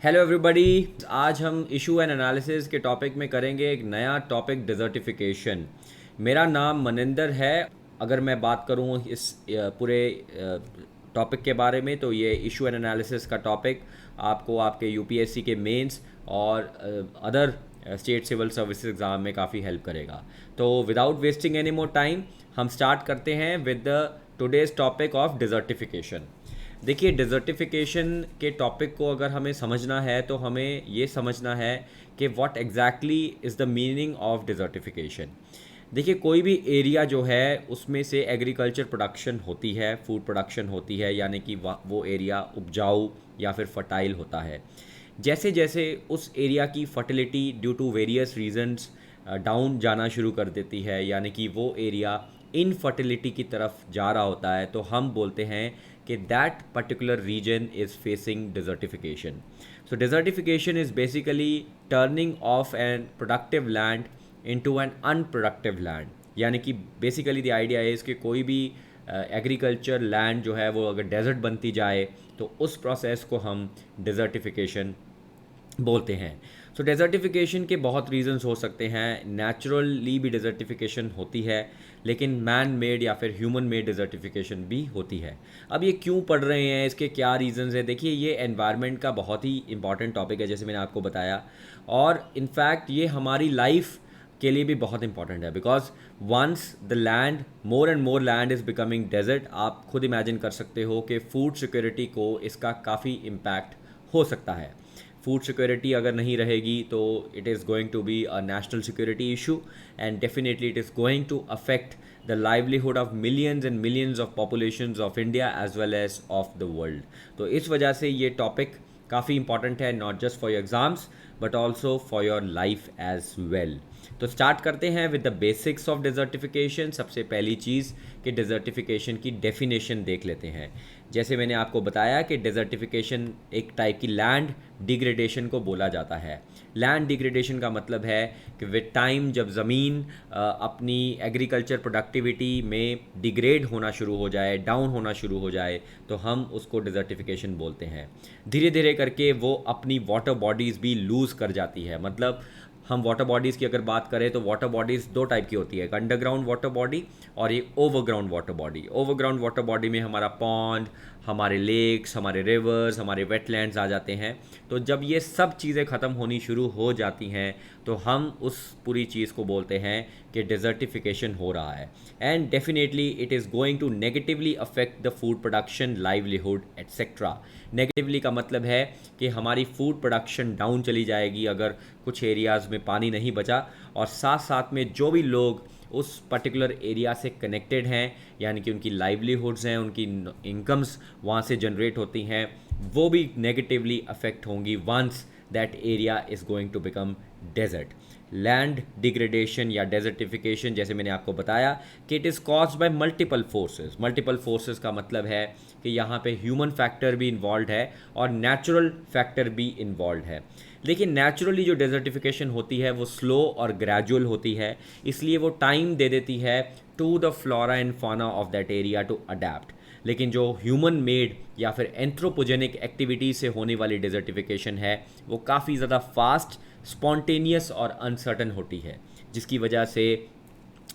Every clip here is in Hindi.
Hello everybody. आज हम इशू एंड एनालिसिस के टॉपिक में करेंगे एक नया टॉपिक, डिज़र्टिफिकेशन। मेरा नाम मनिंदर है। अगर मैं बात करूं इस पूरे टॉपिक के बारे में, तो ये इशू एंड एनालिसिस का टॉपिक आपको आपके यूपीएससी के मेंस और other state civil services exam में काफ़ी हेल्प करेगा। तो without wasting any more time हम स्टार्ट करते हैं with the today's topic of desertification. देखिए, डिज़र्टिफिकेशन के टॉपिक को अगर हमें समझना है तो हमें ये समझना है कि what exactly is the meaning of desertification. देखिए, कोई भी एरिया जो है उसमें से एग्रीकल्चर प्रोडक्शन होती है, फूड प्रोडक्शन होती है, यानी कि वो एरिया उपजाऊ या फिर फर्टाइल होता है। जैसे जैसे उस एरिया की fertility due to various reasons down जाना शुरू कर देती है, यानी कि वो एरिया इनफर्टिलिटी की तरफ जा रहा होता है, तो हम बोलते हैं कि that particular region is facing desertification. So desertification is basically turning of an productive land into an unproductive land. यानी कि बेसिकली द आइडिया इज़ कि कोई भी एग्रीकल्चर लैंड जो है वो अगर डेजर्ट बनती जाए तो उस प्रोसेस को हम डिज़र्टिफिकेशन बोलते हैं। सो डेजर्टिफिकेशन के बहुत रीजंस हो सकते हैं। नेचुरली भी डेजर्टिफिकेशन होती है, लेकिन मैन मेड या फिर ह्यूमन मेड डेजर्टिफिकेशन भी होती है। अब ये क्यों पढ़ रहे हैं, इसके क्या रीजंस हैं? देखिए, ये एनवायरनमेंट का बहुत ही इंपॉर्टेंट टॉपिक है, जैसे मैंने आपको बताया, और इनफैक्ट ये हमारी लाइफ के लिए भी बहुत इंपॉर्टेंट है। Because once the land, more and more land is becoming desert, आप खुद इमेजिन कर सकते हो कि फूड सिक्योरिटी को इसका काफ़ी इम्पैक्ट हो सकता है। फूड सिक्योरिटी अगर नहीं रहेगी तो it is going to be a national security issue, and definitely it is going to affect the livelihood of millions and millions of populations of India as well as of the world. तो इस वजह से ये टॉपिक काफ़ी इंपॉर्टेंट है, not just for your exams but also for your life as well. तो स्टार्ट करते हैं with the basics of desertification. सबसे पहली चीज़ कि डिज़र्टिफिकेशन की डेफिनेशन देख लेते हैं। जैसे मैंने आपको बताया कि डिज़र्टिफिकेशन एक टाइप की लैंड डिग्रेडेशन को बोला जाता है। लैंड डिग्रेडेशन का मतलब है कि विद टाइम जब ज़मीन अपनी एग्रीकल्चर प्रोडक्टिविटी में डिग्रेड होना शुरू हो जाए, डाउन होना शुरू हो जाए, तो हम उसको डिज़र्टिफिकेशन बोलते हैं। धीरे धीरे करके वो अपनी वाटर बॉडीज़ भी लूज़ कर जाती है। मतलब हम वाटर बॉडीज़ की अगर बात करें तो वाटर बॉडीज़ दो टाइप की होती है, एक अंडरग्राउंड वाटर बॉडी और एक overground water body. Overground water body में हमारा पॉन्ड, हमारे लेक्स, हमारे रिवर्स, हमारे वेटलैंड्स आ जाते हैं। तो जब ये सब चीज़ें ख़त्म होनी शुरू हो जाती हैं तो हम उस पूरी चीज़ को बोलते हैं कि डिज़र्टिफिकेशन हो रहा है। And definitely it is going to negatively affect the food production, livelihood etcetera. Negatively का मतलब है कि हमारी फूड प्रोडक्शन डाउन चली जाएगी अगर कुछ एरियाज़ में पानी नहीं बचा, और साथ साथ में जो भी लोग उस पर्टिकुलर एरिया से कनेक्टेड हैं, यानी कि उनकी लाइवलीहुड्स हैं, उनकी इनकम्स वहाँ से जनरेट होती हैं, वो भी नेगेटिवली अफेक्ट होंगी once that area is going to become desert. Land degradation या डेजर्टिफिकेशन, जैसे मैंने आपको बताया कि it is caused by multiple forces. Multiple forces का मतलब है कि यहाँ पे ह्यूमन फैक्टर भी इन्वॉल्व है और नेचुरल फैक्टर भी इन्वॉल्व है। लेकिन नेचुरली जो डेजर्टिफिकेशन होती है वो स्लो और ग्रेजुअल होती है, इसलिए वो टाइम दे देती है to the flora and fauna of that area to adapt. लेकिन जो ह्यूमन मेड या फिर एंथ्रोपोजेनिक एक्टिविटी से होने वाली डेजर्टिफिकेशन है वो काफ़ी ज़्यादा फास्ट, स्पॉन्टेनियस और अनसर्टन होती है, जिसकी वजह से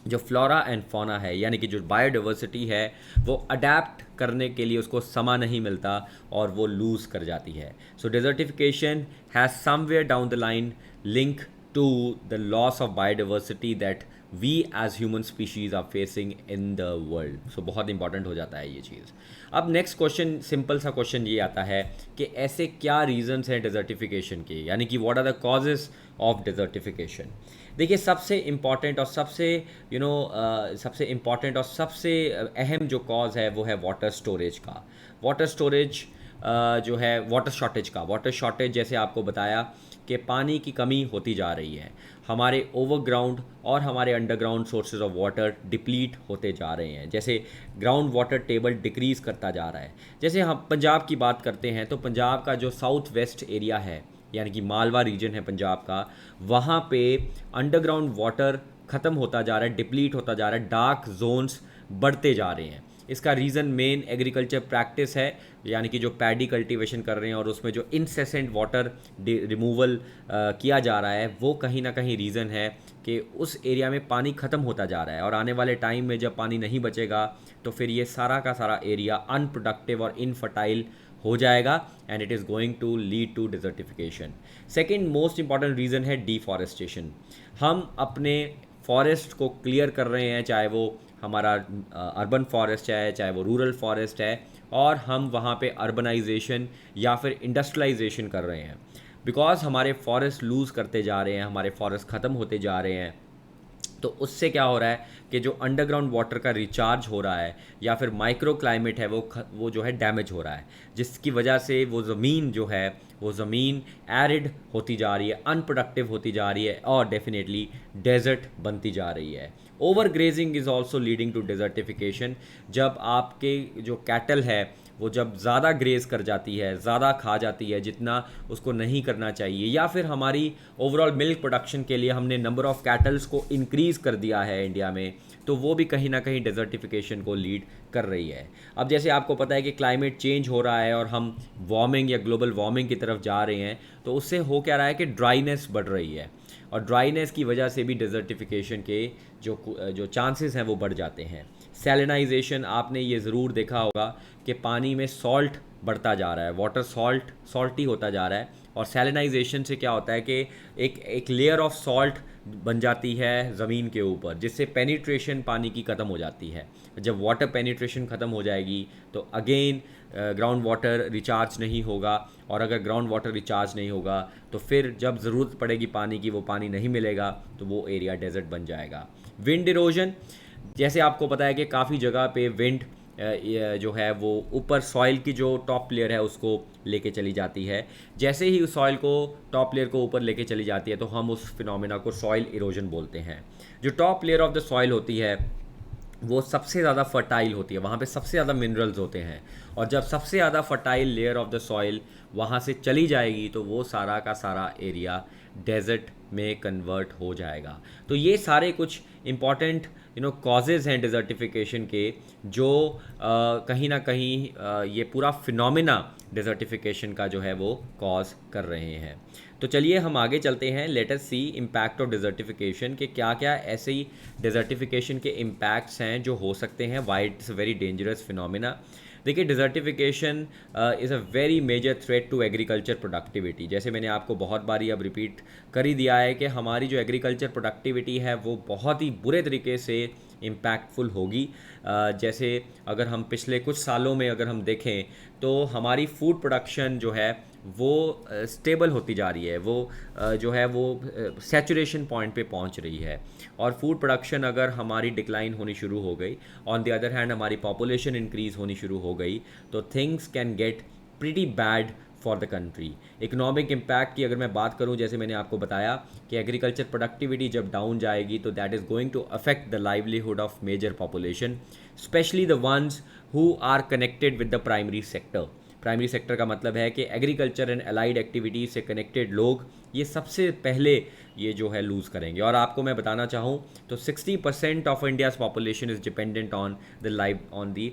जो फ्लोरा एंड फौना है, यानी कि जो बायोडाइवर्सिटी है, वो अडेप्ट करने के लिए उसको समय नहीं मिलता और वो लूज़ कर जाती है। So desertification has somewhere down the line link to the loss of biodiversity that we as human species are facing in the world. So बहुत इंपॉर्टेंट हो जाता है ये चीज़। अब नेक्स्ट क्वेश्चन, सिंपल सा क्वेश्चन ये आता है कि ऐसे क्या रीजंस हैं डेजर्टिफिकेशन के, यानी कि what are the causes of desertification. देखिए, सबसे इम्पॉर्टेंट और सबसे इम्पॉर्टेंट और सबसे अहम जो कॉज है वो है वाटर स्टोरेज का। वाटर स्टोरेज जो है वाटर शॉर्टेज का। वाटर शॉर्टेज, जैसे आपको बताया कि पानी की कमी होती जा रही है, हमारे ओवरग्राउंड और हमारे underground sources of water deplete होते जा रहे हैं। जैसे ग्राउंड वाटर टेबल डिक्रीज़ करता जा रहा है। जैसे हम पंजाब की बात करते हैं तो पंजाब का जो साउथ वेस्ट एरिया है, यानी कि मालवा रीजन है पंजाब का, वहाँ पे अंडरग्राउंड वाटर ख़त्म होता जा रहा है, डिप्लीट होता जा रहा है, डार्क जोन्स बढ़ते जा रहे हैं। इसका रीज़न मेन एग्रीकल्चर प्रैक्टिस है, यानी कि जो पैडी कल्टीवेशन कर रहे हैं और उसमें जो इंसेसेंट वाटर रिमूवल किया जा रहा है, वो कहीं ना कहीं रीज़न है कि उस एरिया में पानी ख़त्म होता जा रहा है। और आने वाले टाइम में जब पानी नहीं बचेगा तो फिर ये सारा का सारा एरिया अनप्रोडक्टिव और इनफर्टाइल हो जाएगा and it is going to lead to desertification. Second most important reason है डिफॉरेस्टेशन। हम अपने फॉरेस्ट को क्लियर कर रहे हैं, चाहे वो हमारा अर्बन फॉरेस्ट है, चाहे वो रूरल फॉरेस्ट है, और हम वहाँ पे अर्बनाइजेशन या फिर इंडस्ट्रियलाइजेशन कर रहे हैं। बिकॉज हमारे फॉरेस्ट लूज़ करते जा रहे हैं, हमारे फॉरेस्ट ख़त्म होते जा रहे हैं, तो उससे क्या हो रहा है कि जो अंडरग्राउंड वाटर का रिचार्ज हो रहा है या फिर माइक्रो क्लाइमेट है वो जो है डैमेज हो रहा है, जिसकी वजह से वो ज़मीन जो है वो ज़मीन एरिड होती जा रही है, अनप्रोडक्टिव होती जा रही है और डेफिनेटली डेजर्ट बनती जा रही है। Over grazing is also leading to desertification. जब आपके जो कैटल है वो जब ज़्यादा ग्रेज कर जाती है, ज़्यादा खा जाती है जितना उसको नहीं करना चाहिए, या फिर हमारी ओवरऑल मिल्क प्रोडक्शन के लिए हमने नंबर ऑफ़ कैटल्स को इंक्रीज़ कर दिया है इंडिया में, तो वो भी कहीं ना कहीं डिजर्टिफिकेशन को लीड कर रही है। अब जैसे आपको पता है कि क्लाइमेट चेंज हो रहा है और हम वार्मिंग या ग्लोबल वार्मिंग की तरफ जा रहे हैं, तो उससे हो क्या रहा है कि ड्राइनेस बढ़ रही है, और ड्राइनेस की वजह से भी डिजर्टिफिकेशन के जो चांसेस हैं वो बढ़ जाते हैं। सैलिनाइजेशन, आपने ये ज़रूर देखा होगा कि पानी में सॉल्ट बढ़ता जा रहा है, वाटर सॉल्टी होता जा रहा है, और सैलिनाइजेशन से क्या होता है कि एक लेयर ऑफ सॉल्ट बन जाती है ज़मीन के ऊपर, जिससे पेनिट्रेशन पानी की ख़त्म हो जाती है। जब वाटर पेनिट्रेशन ख़त्म हो जाएगी तो अगेन ग्राउंड वाटर रिचार्ज नहीं होगा, और अगर ग्राउंड वाटर रिचार्ज नहीं होगा तो फिर जब ज़रूरत पड़ेगी पानी की वो पानी नहीं मिलेगा, तो वो एरिया डेजर्ट बन जाएगा। विंड इरोजन, जैसे आपको पता है कि काफ़ी जगह पे विंड जो है वो ऊपर सॉइल की जो टॉप लेयर है उसको लेके चली जाती है। जैसे ही उस सॉइल को टॉप लेयर को ऊपर लेके चली जाती है तो हम उस फिनोमेना को सॉइल इरोजन बोलते हैं। जो top layer of the soil होती है वो सबसे ज़्यादा फर्टाइल होती है, वहाँ पे सबसे ज़्यादा मिनरल्स होते हैं, और जब सबसे ज़्यादा fertile layer of the soil वहाँ से चली जाएगी तो वो सारा का सारा एरिया डेजर्ट में कन्वर्ट हो जाएगा। तो ये सारे कुछ इम्पॉर्टेंट कॉजेज़ हैं डिज़र्टिफिकेशन के, जो कहीं ना कहीं ये पूरा फिनोमेना डिज़र्टिफिकेशन का जो है वो कॉज कर रहे हैं। तो चलिए हम आगे चलते हैं। Let us see impact of desertification के क्या क्या ऐसे ही डिज़र्टिफिकेशन के इम्पैक्ट्स हैं जो हो सकते हैं, why it's a very dangerous phenomena. देखिए, desertification is a very major threat to agriculture productivity. जैसे मैंने आपको बहुत बारी अब रिपीट कर ही दिया है कि हमारी जो एग्रीकल्चर प्रोडक्टिविटी है वो बहुत ही बुरे तरीके से इम्पैक्टफुल होगी। जैसे अगर हम पिछले कुछ सालों में अगर हम देखें तो हमारी फूड प्रोडक्शन जो है वो स्टेबल होती जा रही है, वो जो है वो सैचुरेशन पॉइंट पे पहुंच रही है। और फूड प्रोडक्शन अगर हमारी डिक्लाइन होनी शुरू हो गई, ऑन द अदर हैंड हमारी पॉपुलेशन इंक्रीज़ होनी शुरू हो गई, तो things can get pretty bad for the country. Economic impact की अगर मैं बात करूं, जैसे मैंने आपको बताया कि एग्रीकल्चर प्रोडक्टिविटी जब डाउन जाएगी तो that is going to affect the livelihood of major population, specially the ones who are connected with the primary sector. Primary sector का मतलब है कि एग्रीकल्चर एंड अलाइड एक्टिविटीज़ से कनेक्टेड लोग ये सबसे पहले ये जो है लूज़ करेंगे। और आपको मैं बताना चाहूँ तो 60% of India's population is dependent on the live on the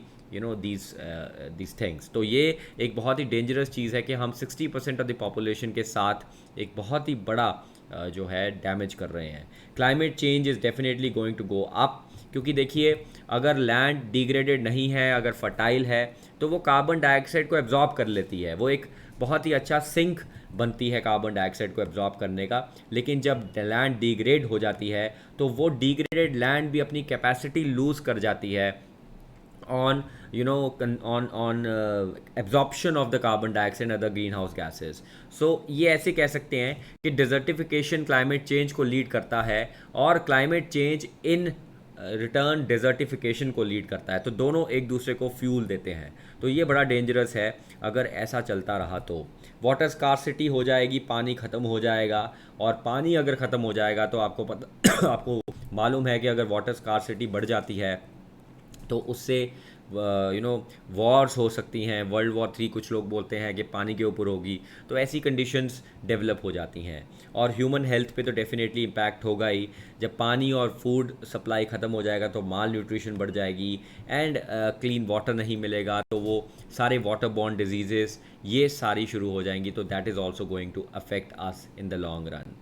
these things. तो ये एक बहुत ही डेंजरस चीज़ है कि हम 60% ऑफ द पॉपुलेशन के साथ एक बहुत ही बड़ा जो है डैमेज कर रहे हैं। Climate change is definitely going to go up, क्योंकि देखिए अगर लैंड डिग्रेडेड नहीं है, अगर फर्टाइल है, तो वो कार्बन डाइऑक्साइड को एब्जॉर्ब कर लेती है, वो एक बहुत ही अच्छा सिंक बनती है कार्बन डाइऑक्साइड को एब्जॉर्ब करने का। लेकिन जब लैंड डिग्रेड हो जाती है तो वो डिग्रेडेड लैंड भी अपनी कैपेसिटी लूज़ कर जाती है on absorption of the carbon dioxide and other greenhouse gases. So ये ऐसे कह सकते हैं कि डिजर्टिफिकेशन क्लाइमेट चेंज को लीड करता है और climate change in return desertification को लीड करता है, तो दोनों एक दूसरे को फ्यूल देते हैं। तो ये बड़ा डेंजरस है अगर ऐसा चलता रहा तो। वाटर स्कार्सिटी हो जाएगी, पानी ख़त्म हो जाएगा, और पानी अगर ख़त्म हो जाएगा तो आपको पता आपको मालूम है कि अगर वाटर स्कार्सिटी बढ़ जाती है तो उससे वॉर्स हो सकती हैं, वर्ल्ड वॉर 3 कुछ लोग बोलते हैं कि पानी के ऊपर होगी, तो ऐसी कंडीशंस डेवलप हो जाती हैं। और ह्यूमन हेल्थ पे तो डेफिनेटली इम्पैक्ट होगा ही। जब पानी और फूड सप्लाई ख़त्म हो जाएगा तो माल न्यूट्रिशन बढ़ जाएगी, एंड क्लीन वाटर नहीं मिलेगा तो वो सारे वाटर बॉर्न डिजीज़ेस ये सारी शुरू हो जाएंगी, तो that is also going to affect us in the long run.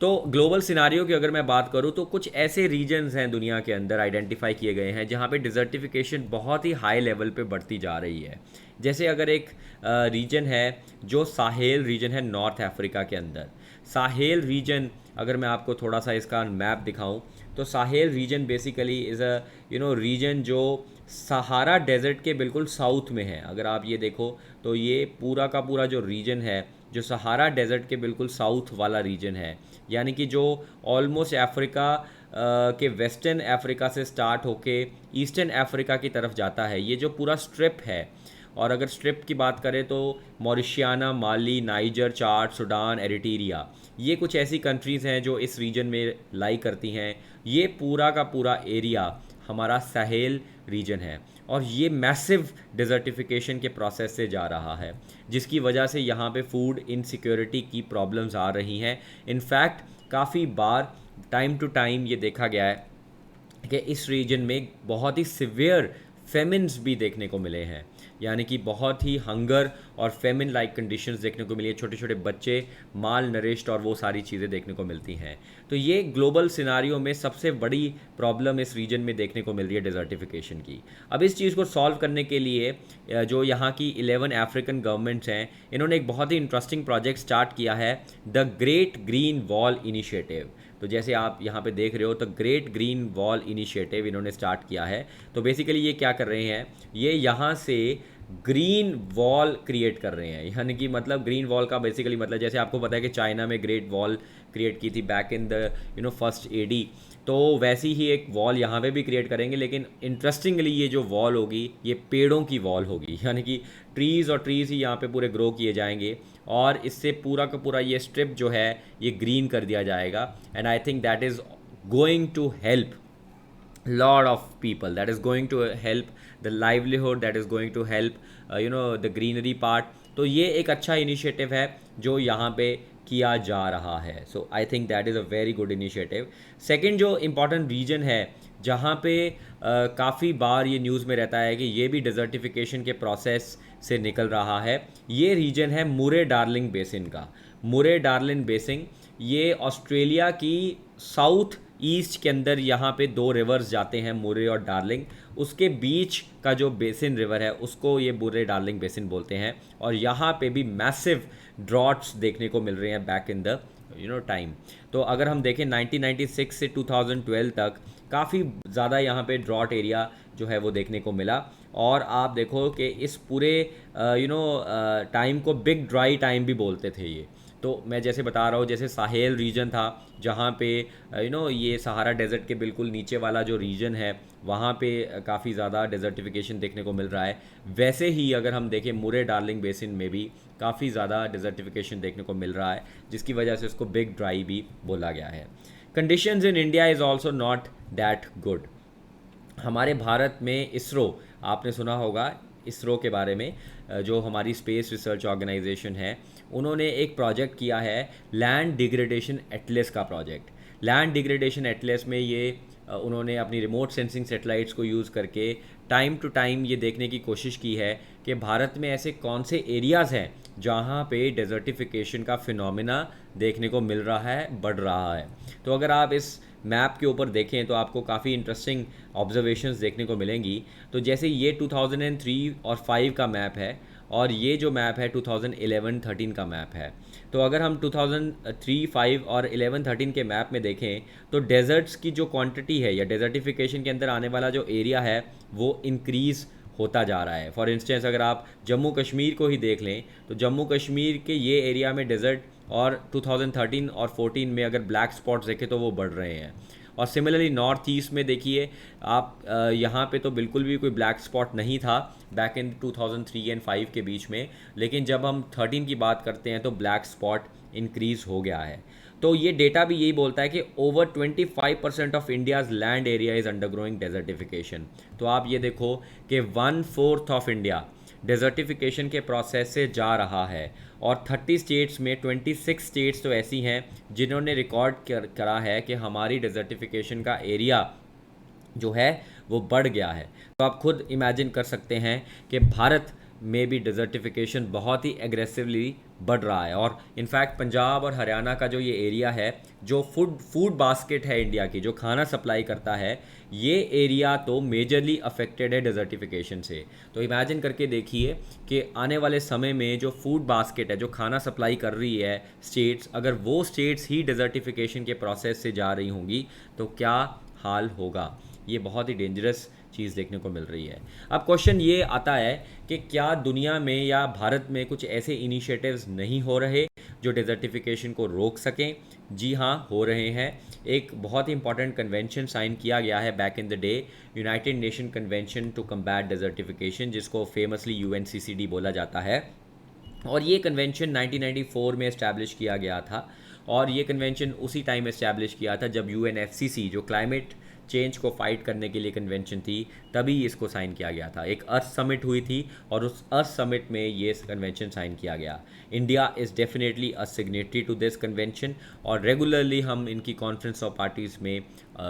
तो ग्लोबल सिनारियो की अगर मैं बात करूँ तो कुछ ऐसे रीजन्स हैं दुनिया के अंदर आइडेंटिफाई किए गए हैं जहाँ पे डिज़र्टिफिकेशन बहुत ही हाई लेवल पे बढ़ती जा रही है। जैसे अगर एक रीजन है जो साहेल रीजन है नॉर्थ अफ्रीका के अंदर। साहेल रीजन अगर मैं आपको थोड़ा सा इसका मैप दिखाऊं तो Sahel region basically is a region जो सहारा डेजर्ट के बिल्कुल साउथ में है। अगर आप ये देखो तो ये पूरा का पूरा जो रीजन है जो सहारा डेजर्ट के बिल्कुल साउथ वाला रीजन है, यानी कि जो ऑलमोस्ट अफ्रीका के वेस्टर्न अफ्रीका से स्टार्ट होके ईस्टर्न अफ्रीका की तरफ जाता है, ये जो पूरा स्ट्रिप है। और अगर स्ट्रिप की बात करें तो मॉरिशियाना, माली, नाइजर, चाड, सूडान, एरिट्रिया, ये कुछ ऐसी कंट्रीज़ हैं जो इस रीजन में लाई करती हैं। ये पूरा का पूरा एरिया हमारा साहेल रीजन है और ये मैसिव डिज़र्टिफिकेशन के प्रोसेस से जा रहा है, जिसकी वजह से यहाँ पे फूड इनसिक्योरिटी की प्रॉब्लम्स आ रही हैं। इनफैक्ट काफ़ी बार टाइम टू टाइम ये देखा गया है कि इस रीजन में बहुत ही सिवियर फेमिन्स भी देखने को मिले हैं, यानी कि बहुत ही हंगर और फेमिन लाइक कंडीशंस देखने को मिली है। छोटे छोटे बच्चे माल नरिश्ड और वो सारी चीज़ें देखने को मिलती हैं। तो ये ग्लोबल सिनारियो में सबसे बड़ी प्रॉब्लम इस रीजन में देखने को मिल रही है डिज़र्टिफिकेशन की। अब इस चीज़ को सॉल्व करने के लिए जो यहाँ की 11 अफ्रीकन गवर्नमेंट्स हैं, इन्होंने एक बहुत ही इंटरेस्टिंग प्रोजेक्ट स्टार्ट किया है, the great green wall initiative. तो जैसे आप यहाँ पे देख रहे हो तो ग्रेट ग्रीन वॉल इनिशिएटिव इन्होंने स्टार्ट किया है। तो बेसिकली ये क्या कर रहे हैं, ये यहाँ से ग्रीन वॉल क्रिएट कर रहे हैं। यानी कि मतलब ग्रीन वॉल का बेसिकली मतलब जैसे आपको पता है कि चाइना में ग्रेट वॉल क्रिएट की थी back in the first AD, तो वैसी ही एक वॉल यहाँ पे भी क्रिएट करेंगे। लेकिन इंटरेस्टिंगली ये जो वॉल होगी ये पेड़ों की वॉल होगी, यानी कि ट्रीज़ और ट्रीज़ ही यहाँ पे पूरे ग्रो किए जाएंगे और इससे पूरा का पूरा ये स्ट्रिप जो है ये ग्रीन कर दिया जाएगा। And I think that is going to help lot of people, that is going to help the livelihood, that is going to help the greenery part। तो ये एक अच्छा इनिशिएटिव है जो यहाँ पे किया जा रहा है। So I think that is a very good initiative. Second जो इम्पॉर्टेंट रीजन है जहाँ पे काफ़ी बार ये न्यूज़ में रहता है कि ये भी डिज़र्टिफिकेशन के प्रोसेस से निकल रहा है, ये रीजन है मुरे डार्लिंग बेसिन का। मुरे डार्लिंग बेसिन ये ऑस्ट्रेलिया की साउथ ईस्ट के अंदर यहाँ पे दो रिवर्स जाते हैं, मुरे और डार्लिंग। उसके बीच का जो बेसिन रिवर है उसको ये मुरे डार्लिंग बेसिन बोलते हैं। और यहाँ पे भी मैसिव ड्रॉट्स देखने को मिल रहे हैं बैक इन द टाइम। तो अगर हम देखें 1996 से 2012 तक काफ़ी ज़्यादा यहाँ पे ड्रॉट एरिया जो है वो देखने को मिला। और आप देखो कि इस पूरे टाइम को बिग ड्राई टाइम भी बोलते थे ये। तो मैं जैसे बता रहा हूँ, जैसे साहेल रीजन था जहाँ पे ये सहारा डेजर्ट के बिल्कुल नीचे वाला जो रीजन है वहाँ पे काफ़ी ज़्यादा डेजर्टिफिकेशन देखने को मिल रहा है, वैसे ही अगर हम देखें मुरे डार्लिंग बेसिन में भी काफ़ी ज़्यादा डेजर्टिफिकेशन देखने को मिल रहा है, जिसकी वजह से उसको बिग ड्राई भी बोला गया है। Conditions in India is also not that good. हमारे भारत में इसरो, आपने सुना होगा इसरो के बारे में, जो हमारी स्पेस रिसर्च ऑर्गेनाइजेशन है, उन्होंने एक प्रोजेक्ट किया है लैंड डिग्रेडेशन एटलस का प्रोजेक्ट। लैंड डिग्रेडेशन एटलस में ये उन्होंने अपनी रिमोट सेंसिंग सैटेलाइट्स को यूज़ करके टाइम टू टाइम ये देखने की कोशिश की है कि भारत में ऐसे कौन से एरियाज़ हैं जहाँ पे डेजर्टिफिकेशन का फिनोमेना देखने को मिल रहा है, बढ़ रहा है। तो अगर आप इस मैप के ऊपर देखें तो आपको काफ़ी इंटरेस्टिंग ऑब्जर्वेशंस देखने को मिलेंगी। तो जैसे ये 2003 और 5 का मैप है और ये जो मैप है 2011-13 का मैप है। तो अगर हम 2003, 5 और 11-13 के मैप में देखें तो डेजर्ट्स की जो क्वांटिटी है या डेजर्टिफिकेशन के अंदर आने वाला जो एरिया है वो इंक्रीज़ होता जा रहा है। फॉर इंस्टेंस अगर आप जम्मू कश्मीर को ही देख लें तो जम्मू कश्मीर के ये एरिया में डेजर्ट और 2013 और 14 में अगर ब्लैक स्पॉट्स देखें तो वो बढ़ रहे हैं। और सिमिलरली नॉर्थ ईस्ट में देखिए आप, यहाँ पे तो बिल्कुल भी कोई ब्लैक स्पॉट नहीं था बैक इन 2003 एंड 5 के बीच में, लेकिन जब हम 13 की बात करते हैं तो ब्लैक स्पॉट इंक्रीज़ हो गया है। तो ये डेटा भी यही बोलता है कि over 25% of India's land area is undergrowing desertification. तो आप ये देखो कि 1/4 ऑफ इंडिया डेजर्टिफिकेशन के प्रोसेस से जा रहा है, और 30 स्टेट्स में 26 स्टेट्स तो ऐसी हैं जिन्होंने रिकॉर्ड करा है कि हमारी डेजर्टिफिकेशन का एरिया जो है वो बढ़ गया है। तो आप खुद इमेजिन कर सकते हैं कि भारत में भी डिज़र्टिफिकेशन बहुत ही एग्रेसिवली बढ़ रहा है। और इनफैक्ट पंजाब और हरियाणा का जो ये एरिया है, जो फूड बास्केट है इंडिया की, जो खाना सप्लाई करता है, ये एरिया तो मेजरली अफेक्टेड है डिज़र्टिफिकेशन से। तो इमेजिन करके देखिए कि आने वाले समय में जो फूड बास्केट है, जो खाना सप्लाई कर रही है स्टेट्स, अगर वो स्टेट्स ही डिज़र्टिफिकेशन के प्रोसेस से जा रही होंगी तो क्या हाल होगा। ये बहुत ही डेंजरस चीज़ देखने को मिल रही है। अब क्वेश्चन ये आता है कि क्या दुनिया में या भारत में कुछ ऐसे इनिशिएटिव्स नहीं हो रहे जो डेजर्टिफिकेशन को रोक सकें? जी हाँ, हो रहे हैं। एक बहुत ही इंपॉर्टेंट कन्वेंशन साइन किया गया है back in the day, United Nation Convention to combat desertification, जिसको फेमसली यूएनसीसीडी बोला जाता है। और ये कन्वेंशन 1994 में इस्टेब्लिश किया गया था, और ये कन्वेंशन उसी टाइम इस्टेब्लिश किया था जब यूएनएफसीसी, जो क्लाइमेट चेंज को फाइट करने के लिए कन्वेंशन थी, तभी इसको साइन किया गया था। एक अर्थ समिट हुई थी और उस अर्थ समिट में ये कन्वेंशन साइन किया गया। India is definitely a signatory to this convention, और रेगुलरली हम इनकी कॉन्फ्रेंस ऑफ पार्टीज़ में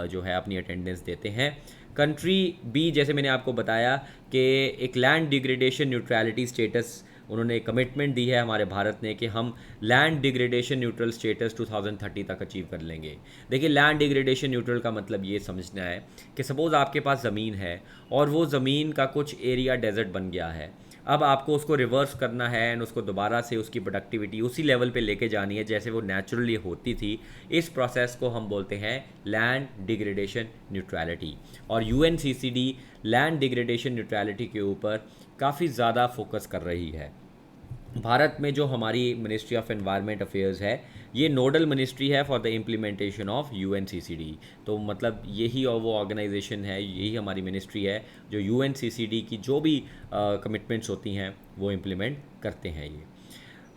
जो है अपनी अटेंडेंस देते हैं। कंट्री भी, जैसे मैंने आपको बताया कि एक लैंड डिग्रेडेशन न्यूट्रलिटी स्टेटस उन्होंने कमिटमेंट दी है हमारे भारत ने कि हम लैंड डिग्रेडेशन न्यूट्रल स्टेटस 2030 तक अचीव कर लेंगे। देखिए, लैंड डिग्रेडेशन न्यूट्रल का मतलब ये समझना है कि सपोज़ आपके पास ज़मीन है और वो ज़मीन का कुछ एरिया डेजर्ट बन गया है। अब आपको उसको रिवर्स करना है एंड उसको दोबारा से उसकी प्रोडक्टिविटी उसी लेवल पे लेके जानी है जैसे वो नेचुरली होती थी। इस प्रोसेस को हम बोलते हैं लैंड डिग्रेडेशन न्यूट्रलिटी, और यूएनसीसीडी लैंड डिग्रेडेशन न्यूट्रलिटी के ऊपर काफ़ी ज़्यादा फोकस कर रही है। भारत में जो हमारी मिनिस्ट्री ऑफ एनवायरनमेंट अफेयर्स है, ये नोडल मिनिस्ट्री है for the implementation of UNCCD. तो मतलब यही और वो ऑर्गेनाइजेशन है, यही हमारी मिनिस्ट्री है जो यूएनसीसीडी की जो भी कमिटमेंट्स होती हैं वो इम्प्लीमेंट करते हैं। ये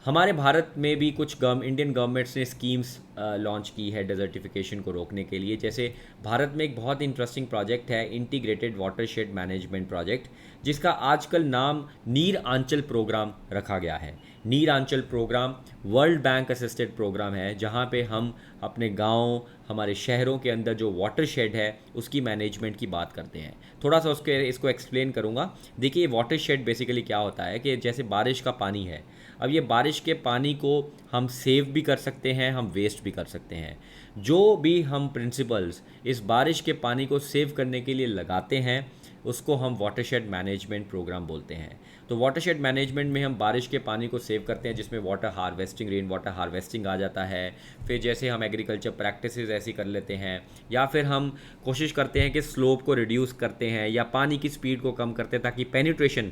हमारे भारत में भी कुछ इंडियन गवर्नमेंट्स ने स्कीम्स लॉन्च की है डेजर्टिफिकेशन को रोकने के लिए। जैसे भारत में एक बहुत इंटरेस्टिंग प्रोजेक्ट है इंटीग्रेटेड वाटरशेड मैनेजमेंट प्रोजेक्ट, जिसका आजकल नाम नीर आंचल प्रोग्राम रखा गया है। Neer Anchal program World Bank assisted program है, जहाँ पे हम अपने गाँव, हमारे शहरों के अंदर जो वाटरशेड है उसकी मैनेजमेंट की बात करते हैं। थोड़ा सा इसको एक्सप्लेन करूँगा। देखिए, वाटरशेड बेसिकली क्या होता है कि जैसे बारिश का पानी है, अब ये बारिश के पानी को हम सेव भी कर सकते हैं, हम वेस्ट भी कर सकते हैं। जो भी हम प्रिंसिपल्स इस बारिश के पानी को सेव करने के लिए लगाते हैं उसको हम वाटरशेड मैनेजमेंट प्रोग्राम बोलते हैं। तो वाटरशेड मैनेजमेंट में हम बारिश के पानी को सेव करते हैं, जिसमें water harvesting, rain water harvesting आ जाता है। फिर जैसे हम एग्रीकल्चर प्रैक्टिसेस ऐसी कर लेते हैं, या फिर हम कोशिश करते हैं कि स्लोप को रिड्यूस करते हैं या पानी की स्पीड को कम करते हैं ताकि पेनिट्रेशन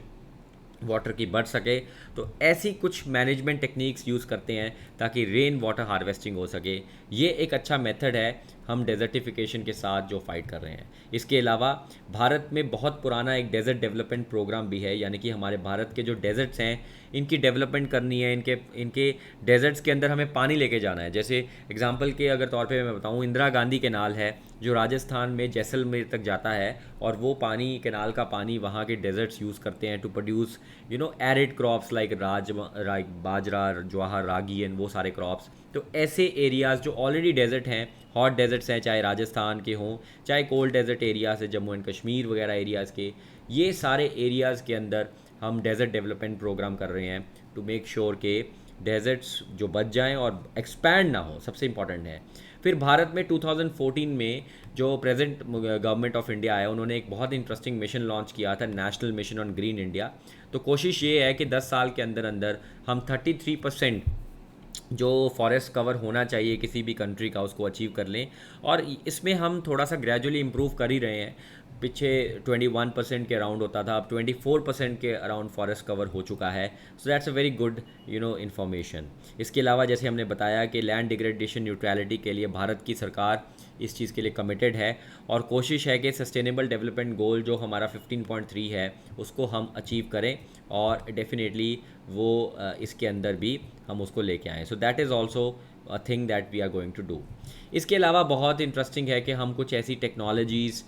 वाटर की बढ़ सके। तो ऐसी कुछ मैनेजमेंट टेक्निक्स यूज़ करते हैं ताकि रेन वाटर हार्वेस्टिंग हो सके। ये एक अच्छा मेथड है हम डेजर्टिफिकेशन के साथ जो फाइट कर रहे हैं। इसके अलावा भारत में बहुत पुराना एक डेजर्ट डेवलपमेंट प्रोग्राम भी है, यानी कि हमारे भारत के जो डेजर्ट्स हैं इनकी डेवलपमेंट करनी है, इनके डेजर्ट्स के अंदर हमें पानी लेके जाना है। जैसे एग्जांपल के अगर तौर पे मैं बताऊं, इंदिरा गांधी कैनाल है जो राजस्थान में जैसलमेर तक जाता है, और वो पानी, कैनाल का पानी वहाँ के डेजर्ट्स यूज़ करते हैं to produce arid crops like bajra, jowar, ragi and वो सारे क्रॉप्स। तो ऐसे एरियाज़ जो ऑलरेडी डेजर्ट हैं, हॉट डेजर्ट्स हैं, चाहे राजस्थान के हों, चाहे कोल्ड डेजर्ट एरियाज़ है जम्मू एंड कश्मीर वगैरह एरियाज़ के, ये सारे एरियाज़ के अंदर हम डेजर्ट डेवलपमेंट प्रोग्राम कर रहे हैं टू मेक श्योर के डेजर्ट्स जो बच जाएं और एक्सपैंड ना हो, सबसे इम्पॉर्टेंट है। फिर भारत में 2014 में जो प्रेजेंट गवर्नमेंट ऑफ इंडिया है, उन्होंने एक बहुत इंटरेस्टिंग मिशन लॉन्च किया था, national mission on green India. तो कोशिश ये है कि 10 साल के अंदर अंदर हम 33% जो फॉरेस्ट कवर होना चाहिए किसी भी कंट्री का उसको अचीव कर लें। और इसमें हम थोड़ा सा ग्रेजुअली इम्प्रूव कर ही रहे हैं। पीछे 21% के अराउंड होता था, अब 24% के अराउंड फॉरेस्ट कवर हो चुका है। So that's a very good information. इसके अलावा जैसे हमने बताया कि लैंड डिग्रेडेशन न्यूट्रलिटी के लिए भारत की सरकार इस चीज़ के लिए कमिटेड है और कोशिश है कि सस्टेनेबल डेवलपमेंट गोल जो हमारा 15.3 है उसको हम अचीव करें और डेफिनेटली वो इसके अंदर भी हम उसको लेके आएँ. So that is also a thing that we are going to do. इसके अलावा बहुत इंटरेस्टिंग है कि हम कुछ ऐसी टेक्नोलॉजीज़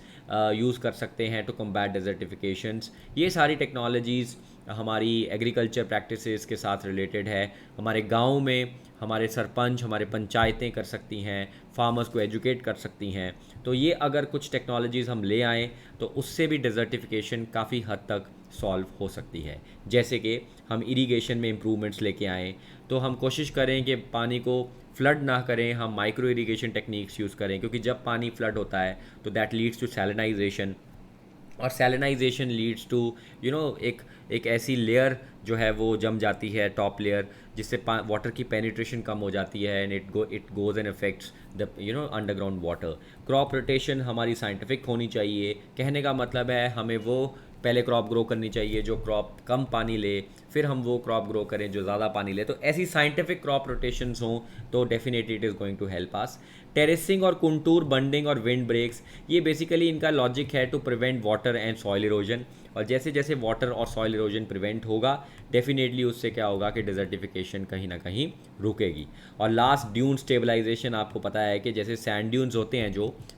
यूज़ कर सकते हैं टू कम्बैट डेजर्टिफिकेशंस. ये सारी टेक्नोलॉजीज़ हमारी एग्रीकल्चर प्रैक्टिसेस के साथ रिलेटेड है. हमारे गांव में हमारे सरपंच, हमारे पंचायतें कर सकती हैं, फार्मर्स को एजुकेट कर सकती हैं. तो ये अगर कुछ टेक्नोलॉजीज़ हम ले आएँ तो उससे भी डेजर्टिफिकेशन काफ़ी हद तक सॉल्व हो सकती है. जैसे कि हम इरिगेशन में इम्प्रूवमेंट्स लेके आएँ, तो हम कोशिश करें कि पानी को फ्लड ना करें, हम माइक्रो इरिगेशन टेक्निक्स यूज़ करें, क्योंकि जब पानी फ्लड होता है तो दैट लीड्स टू सैलिनाइजेशन और सैलिनाइजेशन लीड्स टू एक ऐसी लेयर जो है वो जम जाती है, टॉप लेयर, जिससे वाटर की पेनिट्रेशन कम हो जाती है and it goes and affects the underground water. Crop rotation हमारी साइंटिफिक होनी चाहिए. कहने का मतलब है हमें वो पहले क्रॉप ग्रो करनी चाहिए जो क्रॉप कम पानी ले, फिर हम वो क्रॉप ग्रो करें जो ज़्यादा पानी ले. तो ऐसी साइंटिफिक क्रॉप रोटेशंस हों तो definitely it is going to help us. Terracing और कंटूर बंडिंग और विंड ब्रेक्स, ये बेसिकली इनका लॉजिक है to prevent water and soil erosion. और जैसे जैसे वाटर और सॉइल इरोजन प्रिवेंट होगा डेफिनेटली उससे क्या होगा कि डिजर्टिफिकेशन कहीं ना कहीं रुकेगी. और लास्ट, ड्यून स्टेबलाइजेशन. आपको पता है कि जैसे सैंड ड्यून्स होते हैं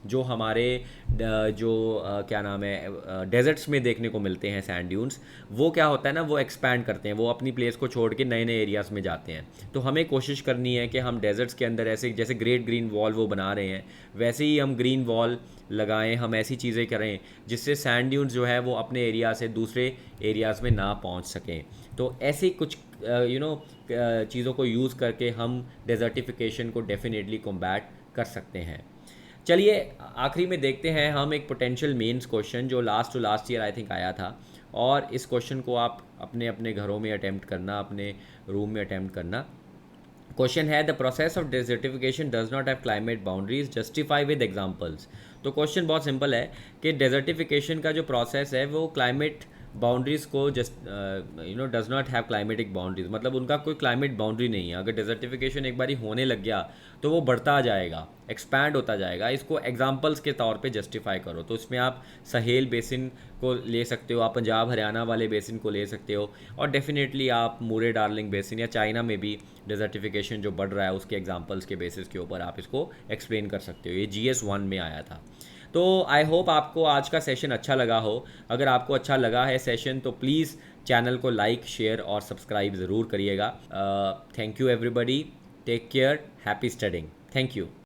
जो हमारे क्या नाम है, डेजर्ट्स में देखने को मिलते हैं सैंड ड्यून्स, वो क्या होता है ना, वो एक्सपैंड करते हैं, वो अपनी प्लेस को छोड़ के नए नए एरियाज़ में जाते हैं. तो हमें कोशिश करनी है कि हम डेजर्ट्स के अंदर ऐसे जैसे ग्रेट ग्रीन वॉल वो बना रहे हैं वैसे ही हम ग्रीन वॉल लगाएं, हम ऐसी चीज़ें करें जिससे सैंड ड्यून्स जो है वो अपने एरिया से दूसरे एरियाज़ में ना पहुंच सकें. तो ऐसे कुछ चीज़ों को यूज़ करके हम डेजर्टिफिकेशन को डेफिनेटली कॉम्बैट कर सकते हैं. चलिए आखिरी में देखते हैं हम एक पोटेंशियल मेंस क्वेश्चन जो लास्ट ईयर आई थिंक आया था, और इस क्वेश्चन को आप अपने अपने घरों में अटैम्प्ट करना, अपने रूम में अटैम्प्ट करना. क्वेश्चन है, the process of desertification does not have climate boundaries, justify with examples. तो क्वेश्चन बहुत सिंपल है कि डेजर्टिफिकेशन का जो प्रोसेस है वो क्लाइमेट बाउंड्रीज़ को does not have climatic boundaries, मतलब उनका कोई क्लाइमेट बाउंड्री नहीं है. अगर डेजर्टिफिकेशन एक बारी होने लग गया तो वो बढ़ता जाएगा, एक्सपैंड होता जाएगा. इसको एग्जांपल्स के तौर पे जस्टिफाई करो. तो इसमें आप सहेल बेसिन को ले सकते हो, आप पंजाब हरियाणा वाले बेसिन को ले सकते हो, और डेफिनेटली आप मूरे डार्लिंग बेसिन या चाइना में भी डेजर्टिफिकेशन जो बढ़ रहा है उसके एग्जांपल्स के बेसिस के ऊपर आप इसको एक्सप्लेन कर सकते हो. ये GS1 में आया था. तो आई होप आपको आज का सेशन अच्छा लगा हो. अगर आपको अच्छा लगा है सेशन तो प्लीज़ चैनल को लाइक, शेयर और सब्सक्राइब ज़रूर करिएगा. Thank you everybody. Take care. Happy studying. Thank you.